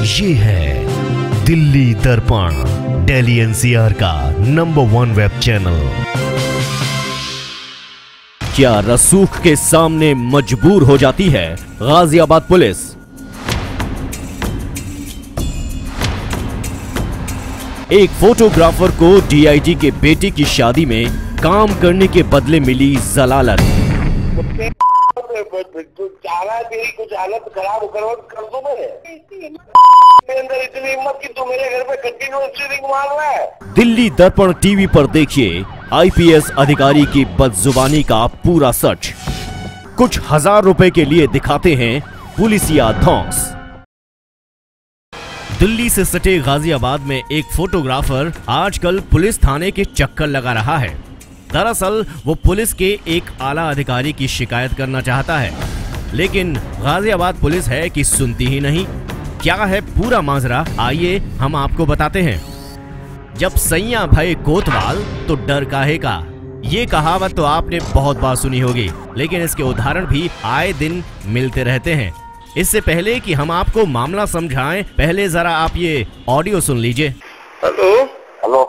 ये है दिल्ली दर्पण, दिल्ली एनसीआर का नंबर 1 वेब चैनल। क्या रसूख के सामने मजबूर हो जाती है गाजियाबाद पुलिस? एक फोटोग्राफर को डीआईजी के बेटे की शादी में काम करने के बदले मिली जलालत। कुछ हालत खराब कर दो मेरे अंदर इतनी हिम्मत कि तू मेरे घर पे कंटिन्यूअसली रिंग मार रहा है। दिल्ली दर्पण टीवी पर देखिए आईपीएस अधिकारी की बदजुबानी का पूरा सच। कुछ हजार रुपए के लिए दिखाते हैं पुलिसिया धौंस। दिल्ली से सटे गाजियाबाद में एक फोटोग्राफर आजकल पुलिस थाने के चक्कर लगा रहा है। दरअसल वो पुलिस के एक आला अधिकारी की शिकायत करना चाहता है, लेकिन गाजियाबाद पुलिस है कि सुनती ही नहीं। क्या है पूरा माजरा, आइए हम आपको बताते हैं। जब सैया भय कोतवाल तो डर काहे का, ये कहावत तो आपने बहुत बार सुनी होगी, लेकिन इसके उदाहरण भी आए दिन मिलते रहते हैं। इससे पहले कि हम आपको मामला समझाएं, पहले जरा आप ये ऑडियो सुन लीजिए। हेलो हेलो,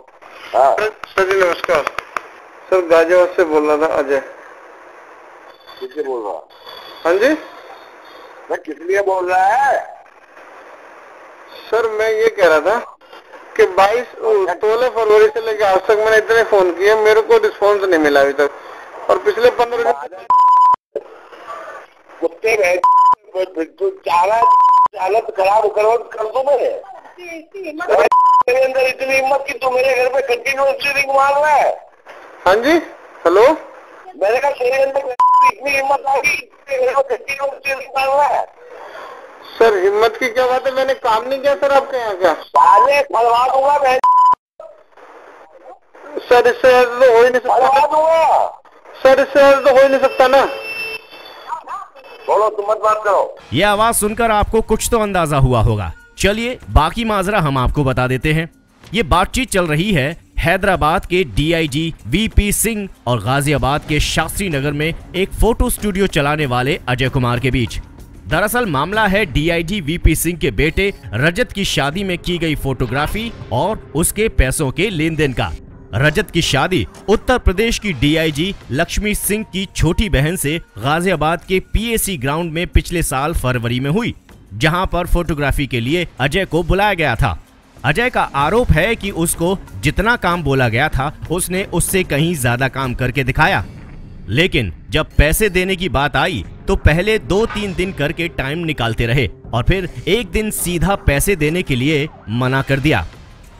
सर जी नमस्कार। सर गाजियाबाद से बोल रहा था, अजय। किससे बोल रहा? हाँ जी, मैं किस लिए बोल रहा है? सर मैं ये कह रहा था कि 16 फरवरी से लेकर आज तक मैंने इतने फोन किए, मेरे को रिस्पॉन्स नहीं मिला अभी तक। और पिछले 15 दिन कुत्ते गए तू चाह रहा हालत खराब कर दो मेरे अंदर इतनी हिम्मत कि तू मेरे घर पे कंटिन्यूअसली रिंग मार रहा है। हाँ जी, हेलो। मैंने कहा तेरे अंदर इतनी हिम्मत आ गई कंटिन्यूअसली रिंग मार रहा है। सर हिम्मत की क्या बात है, मैंने काम नहीं किया सर आपके यहाँ का। साले फलवा दूंगा मैं। सर इससे तो हो ही नहीं सकता। फलवा दूंगा सर, इससे तो हो ही नहीं सकता ना। बोलो, तुम मत बात करो। ये आवाज सुनकर आपको कुछ तो अंदाजा हुआ होगा। चलिए बाकी माजरा हम आपको बता देते हैं। ये बातचीत चल रही है हैदराबाद के डीआईजी वीपी सिंह और गाजियाबाद के शास्त्री नगर में एक फोटो स्टूडियो चलाने वाले अजय कुमार के बीच। दरअसल मामला है डीआईजी वीपी सिंह के बेटे रजत की शादी में की गई फोटोग्राफी और उसके पैसों के लेन देन का। रजत की शादी उत्तर प्रदेश की डीआईजी लक्ष्मी सिंह की छोटी बहन से गाजियाबाद के पीएसी ग्राउंड में पिछले साल फरवरी में हुई, जहां पर फोटोग्राफी के लिए अजय को बुलाया गया था। अजय का आरोप है कि उसको जितना काम बोला गया था उसने उससे कहीं ज्यादा काम करके दिखाया, लेकिन जब पैसे देने की बात आई तो पहले 2-3 दिन करके टाइम निकालते रहे और फिर एक दिन सीधा पैसे देने के लिए मना कर दिया।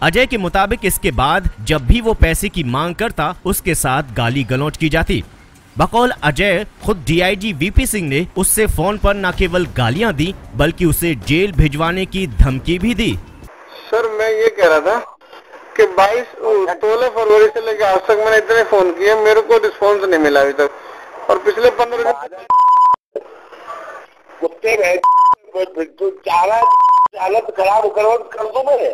अजय के मुताबिक इसके बाद जब भी वो पैसे की मांग करता उसके साथ गाली गलौज की जाती। बकौल अजय खुद डीआईजी वीपी सिंह ने उससे फोन पर न केवल गालियां दी बल्कि उसे जेल भिजवाने की धमकी भी दी। सर मैं ये कह रहा था कि 16 फरवरी से लेकर आज तक मैंने इतने फोन किए, मेरे को रिस्पॉन्स नहीं मिला अभी तक। और पिछले 15 दिन कुत्ते गए तू चाह रहा हालत खराब कर दो मेरे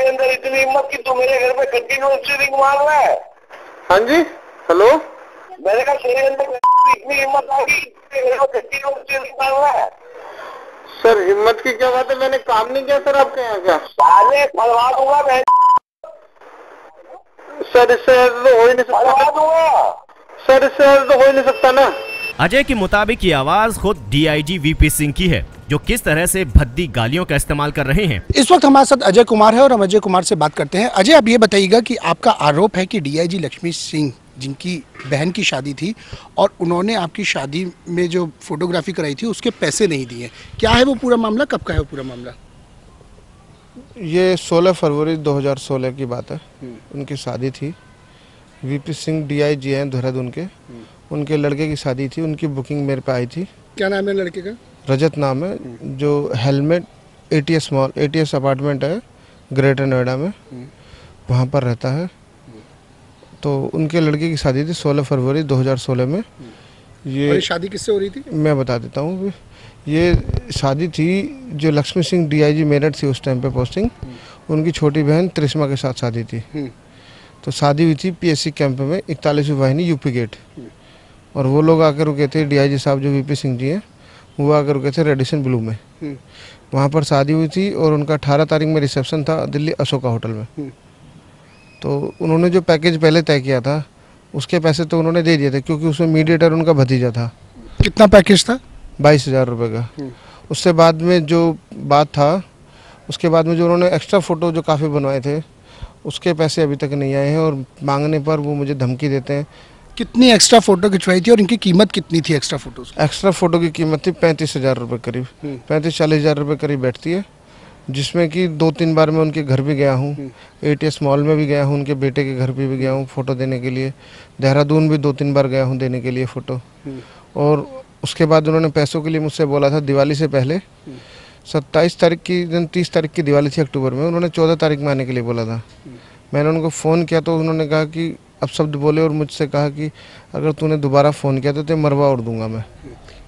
अंदर इतनी हिम्मत कि तू मेरे घर पे कंटिन्यूअसली रिंग मार रहा है। हाँ जी, हेलो। मैंने कहा तेरे अंदर इतनी हिम्मत आ गई कंटिन्यूअसली रिंग मार रहा है। सर हिम्मत की क्या बात है, मैंने काम नहीं किया सर आपके यहाँ का। साले फलवा दूंगा मैं। सर इससे तो हो ही नहीं सकता। फलवा दूंगा सर, इससे तो हो ही नहीं सकता ना। अजय के मुताबिक ये आवाज खुद डीआईजी वीपी सिंह की है, जो किस तरह से भद्दी गालियों का इस्तेमाल कर रहे हैं। इस वक्त हमारे साथ अजय कुमार है और हम अजय कुमार से बात करते हैं। अजय, आप ये बताइएगा कि आपका आरोप है कि डीआईजी लक्ष्मी सिंह, जिनकी बहन की शादी थी और उन्होंने आपकी शादी में जो फोटोग्राफी कराई थी उसके पैसे नहीं दिए। क्या है वो पूरा मामला, कब का है वो पूरा मामला? ये 16 फरवरी 2016 की बात है। उनकी शादी थी, वीपी सिंह डीआईजी हैं देहरादून के, उनके लड़के की शादी थी। उनकी बुकिंग मेरे पे आई थी। क्या नाम है लड़के का? रजत नाम है, जो helmet ATS mall, ATS apartment है ग्रेटर नोएडा में, वहाँ पर रहता है। तो उनके लड़के की शादी थी 16 फरवरी 2016 में। ये शादी किससे हो रही थी? मैं बता देता हूँ। ये शादी थी जो लक्ष्मी सिंह डीआईजी मेरठ थी उस टाइम पे पोस्टिंग, उनकी छोटी बहन त्रिष्मा के साथ शादी थी। तो शादी हुई थी पीएससी कैंप में 41वीं वाहिनी यूपी गेट। और वो लोग आकर रुके थे, डीआईजी साहब जो वीपी सिंह जी हैं हुआ करके थे रेडिसन ब्लू में। वहाँ पर शादी हुई थी और उनका 18 तारीख में रिसेप्शन था दिल्ली अशोका होटल में। तो उन्होंने जो पैकेज पहले तय किया था उसके पैसे तो उन्होंने दे दिए थे, क्योंकि उसमें मीडिएटर उनका भतीजा था। कितना पैकेज था? 22,000 रुपये का। उससे बाद में जो बात था, उसके बाद में जो उन्होंने एक्स्ट्रा फ़ोटो जो काफ़ी बनवाए थे उसके पैसे अभी तक नहीं आए हैं, और मांगने पर वो मुझे धमकी देते हैं। कितनी एक्स्ट्रा फोटो खिंचवाई थी और इनकी कीमत कितनी थी एक्स्ट्रा फोटोज? एक्स्ट्रा फ़ोटो की कीमत थी 35,000 रुपये करीब, 35-40,000 रुपये करीब बैठती है, जिसमें कि 2-3 बार मैं उनके घर भी गया हूँ। ATS मॉल में भी गया हूँ, उनके बेटे के घर पे भी गया हूँ फ़ोटो देने के लिए। देहरादून भी 2-3 बार गया हूँ देने के लिए फ़ोटो। और उसके बाद उन्होंने पैसों के लिए मुझसे बोला था दिवाली से पहले, 27 तारीख की दिन 30 तारीख की दिवाली थी अक्टूबर में, उन्होंने 14 तारीख में आने के लिए बोला था। मैंने उनको फ़ोन किया तो उन्होंने कहा कि अब शब्द बोले और मुझसे कहा कि अगर तूने दोबारा फ़ोन किया तो ते मरवा उड़ दूंगा मैं।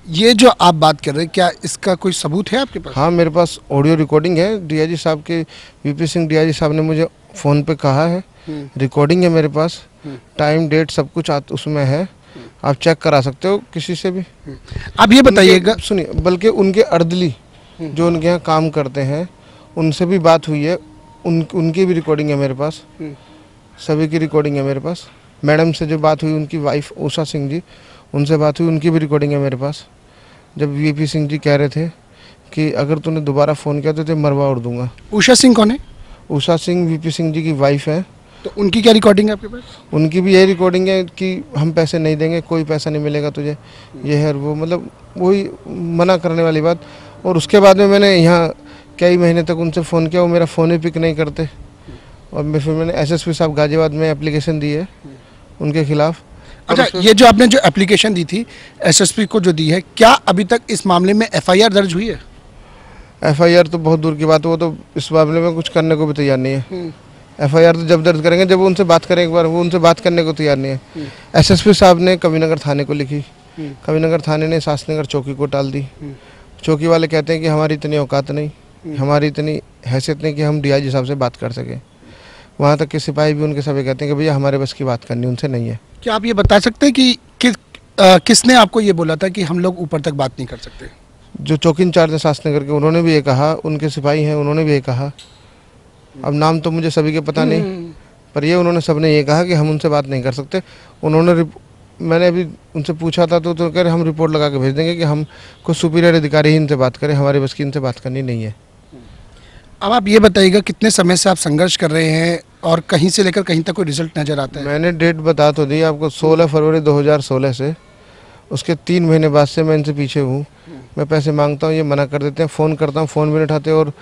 ये जो आप बात कर रहे हैं, क्या इसका कोई सबूत है आपके पास? हाँ, मेरे पास ऑडियो रिकॉर्डिंग है। DIG साहब के VP सिंह DIG साहब ने मुझे फ़ोन पे कहा है, रिकॉर्डिंग है मेरे पास, टाइम डेट सब कुछ उसमें है, आप चेक करा सकते हो किसी से भी। आप ये बताइएगा, सुनिए, बल्कि उनके अर्दली जो उनके यहाँ काम करते हैं उनसे भी बात हुई है, उनकी भी रिकॉर्डिंग है मेरे पास, सभी की रिकॉर्डिंग है मेरे पास। मैडम से जो बात हुई, उनकी वाइफ उषा सिंह जी, उनसे बात हुई, उनकी भी रिकॉर्डिंग है मेरे पास। जब VP सिंह जी कह रहे थे कि अगर तूने दोबारा फ़ोन किया तो ते मरवा उड़ दूंगा। उषा सिंह कौन है? उषा सिंह VP सिंह जी की वाइफ है। तो उनकी क्या रिकॉर्डिंग है आपके पास? उनकी भी यही रिकॉर्डिंग है कि हम पैसे नहीं देंगे, कोई पैसा नहीं मिलेगा तुझे, ये है वो, मतलब वही मना करने वाली बात। और उसके बाद में मैंने यहाँ कई महीने तक उनसे फ़ोन किया, वो मेरा फ़ोन ही पिक नहीं करते। और फिर मैंने SSP साहब गाजियाबाद में एप्लीकेशन दी है उनके खिलाफ। अच्छा, ये जो आपने जो एप्लीकेशन दी थी SSP को जो दी है, क्या अभी तक इस मामले में FIR दर्ज हुई है? FIR तो बहुत दूर की बात है, वो तो इस मामले में कुछ करने को भी तैयार नहीं है। FIR तो जब दर्ज करेंगे, जब वो उनसे बात करें एक बार, वो उनसे बात करने को तैयार नहीं है। SSP साहब ने कविनगर थाने को लिखी, कविनगर थाने ने शास्त्रीनगर चौकी को टाल दी। चौकी वाले कहते हैं कि हमारी इतनी औकात नहीं, हमारी इतनी हैसियत नहीं कि हम DIG साहब से बात कर सकें। वहाँ तक के सिपाही भी उनके सभी कहते हैं कि भैया हमारे बस की बात करनी उनसे नहीं है। क्या आप ये बता सकते हैं कि किसने आपको ये बोला था कि हम लोग ऊपर तक बात नहीं कर सकते? जो चौकी इंचार्ज है शास्त्रीनगर के, उन्होंने भी ये कहा, उनके सिपाही हैं उन्होंने भी ये कहा। अब नाम तो मुझे सभी के पता नहीं, पर ये उन्होंने सबने ये कहा कि हम उनसे बात नहीं कर सकते। उन्होंने मैंने अभी उनसे पूछा था तो कह रहे हम रिपोर्ट लगा के भेज देंगे कि हम कुछ सुपीरियर अधिकारी ही इनसे बात करें, हमारे बस की इनसे बात करनी नहीं है। अब आप ये बताइएगा, कितने समय से आप संघर्ष कर रहे हैं और कहीं से लेकर कहीं तक कोई रिजल्ट नज़र आता है? मैंने डेट बता तो दी आपको, 16 फरवरी 2016 से, उसके 3 महीने बाद से मैं इनसे पीछे हूँ। मैं पैसे मांगता हूँ, ये मना कर देते हैं, फ़ोन करता हूँ, फ़ोन भी नहीं उठाते और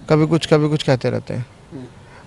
कभी कुछ कहते रहते हैं।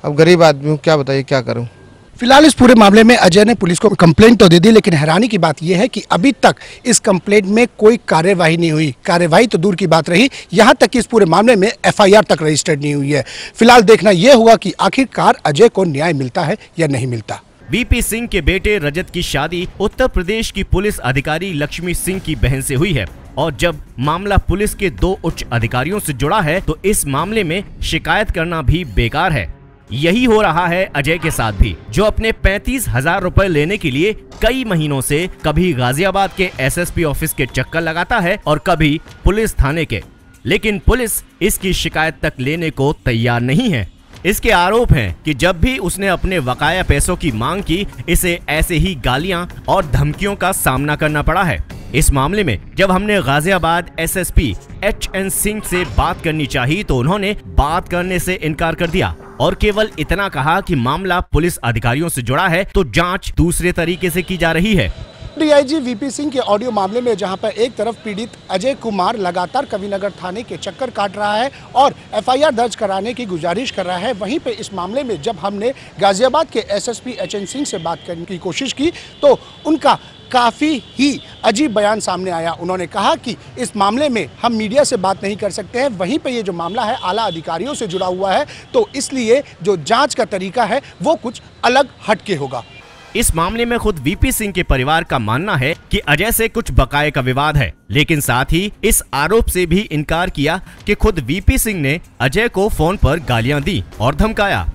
अब गरीब आदमी हूँ, क्या बताइए क्या करूँ। फिलहाल इस पूरे मामले में अजय ने पुलिस को कंप्लेंट तो दे दी, लेकिन हैरानी की बात यह है कि अभी तक इस कंप्लेंट में कोई कार्यवाही नहीं हुई। कार्यवाही तो दूर की बात रही, यहां तक कि इस पूरे मामले में FIR तक रजिस्टर्ड नहीं हुई है। फिलहाल देखना यह होगा कि आखिरकार अजय को न्याय मिलता है या नहीं मिलता। VP सिंह के बेटे रजत की शादी उत्तर प्रदेश की पुलिस अधिकारी लक्ष्मी सिंह की बहन से हुई है, और जब मामला पुलिस के 2 उच्च अधिकारियों से जुड़ा है तो इस मामले में शिकायत करना भी बेकार है। यही हो रहा है अजय के साथ भी, जो अपने 35,000 रुपए लेने के लिए कई महीनों से कभी गाजियाबाद के SSP ऑफिस के चक्कर लगाता है और कभी पुलिस थाने के, लेकिन पुलिस इसकी शिकायत तक लेने को तैयार नहीं है। इसके आरोप हैं कि जब भी उसने अपने बकाया पैसों की मांग की, इसे ऐसे ही गालियां और धमकियों का सामना करना पड़ा है। इस मामले में जब हमने गाजियाबाद SSP HN सिंह से बात करनी चाहिए तो उन्होंने बात करने से इनकार कर दिया और केवल इतना कहा कि मामला पुलिस अधिकारियों से जुड़ा है तो जांच दूसरे तरीके से की जा रही है। DIG VP सिंह के ऑडियो मामले में जहां पर एक तरफ पीड़ित अजय कुमार लगातार कविनगर थाने के चक्कर काट रहा है और FIR दर्ज कराने की गुजारिश कर रहा है, वहीं पे इस मामले में जब हमने गाजियाबाद के SSP HN सिंह से बात करने की कोशिश की तो उनका काफ़ी ही अजीब बयान सामने आया। उन्होंने कहा कि इस मामले में हम मीडिया से बात नहीं कर सकते हैं, वहीं पे ये जो मामला है आला अधिकारियों से जुड़ा हुआ है, तो इसलिए जो जांच का तरीका है वो कुछ अलग हटके होगा। इस मामले में खुद VP सिंह के परिवार का मानना है कि अजय से कुछ बकाये का विवाद है, लेकिन साथ ही इस आरोप से भी इनकार किया कि खुद VP सिंह ने अजय को फोन पर गालियां दी और धमकाया।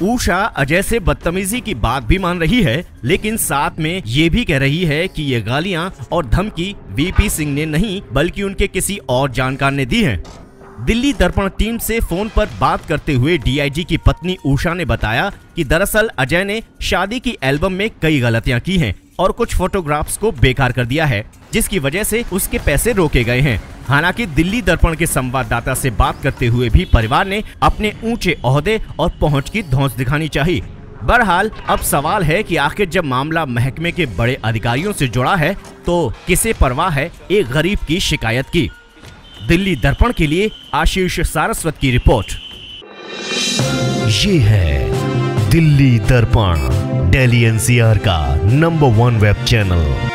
उषा अजय से बदतमीजी की बात भी मान रही है, लेकिन साथ में ये भी कह रही है कि ये गालियां और धमकी वीपी सिंह ने नहीं बल्कि उनके किसी और जानकार ने दी है। दिल्ली दर्पण टीम से फोन पर बात करते हुए डीआईजी की पत्नी उषा ने बताया कि दरअसल अजय ने शादी की एल्बम में कई गलतियां की हैं और कुछ फोटोग्राफ्स को बेकार कर दिया है, जिसकी वजह से उसके पैसे रोके गए हैं। हालांकि दिल्ली दर्पण के संवाददाता से बात करते हुए भी परिवार ने अपने ऊंचे ओहदे और पहुंच की धौंस दिखानी चाहिए। बहरहाल अब सवाल है कि आखिर जब मामला महकमे के बड़े अधिकारियों से जुड़ा है तो किसे परवाह है एक गरीब की शिकायत की। दिल्ली दर्पण के लिए आशीष सारस्वत की रिपोर्ट। ये है दिल्ली दर्पण, दिल्ली एनसीआर का नंबर 1 वेब चैनल।